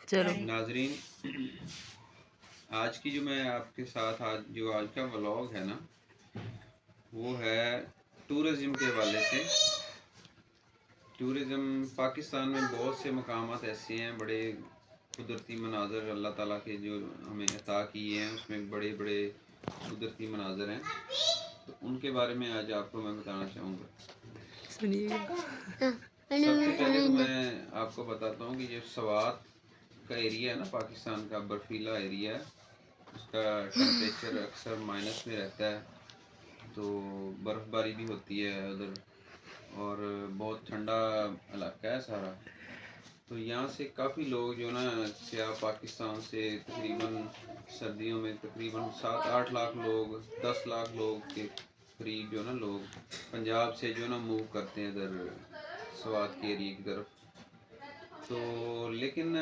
چلو ناظرین، آج کی جو میں آپ کے ساتھ آج کا ولاگ ہے نا، وہ ہے ٹورزم کے حوالے سے۔ ٹورزم پاکستان میں بہت سے مقامات ایسے ہیں، بڑے قدرتی مناظر اللہ تعالیٰ کے جو ہمیں عطا کیے ہیں، اس میں بڑے بڑے قدرتی مناظر ہیں، تو ان کے بارے میں آج آپ کو میں بتانا چاہوں گا۔ سنیے گا۔ سب سے پہلے تو میں آپ کو بتاتا ہوں کہ یہ سوات کا ایریا ہے نا، پاکستان کا برفیلا ایریا ہے، اس کا ٹیمپریچر اکثر مائنس میں رہتا ہے، تو برف باری بھی ہوتی ہے ادھر، اور بہت ٹھنڈا علاقہ ہے سارا۔ تو یہاں سے کافی لوگ جو نا سیاح پاکستان سے تقریباً سردیوں میں تقریباً 7-8 لاکھ لوگ، 10 لاکھ لوگ کے قریب جو نا لوگ پنجاب سے جو نا موو کرتے ہیں ادھر سوات کے ایریے کی طرف۔ تو لیکن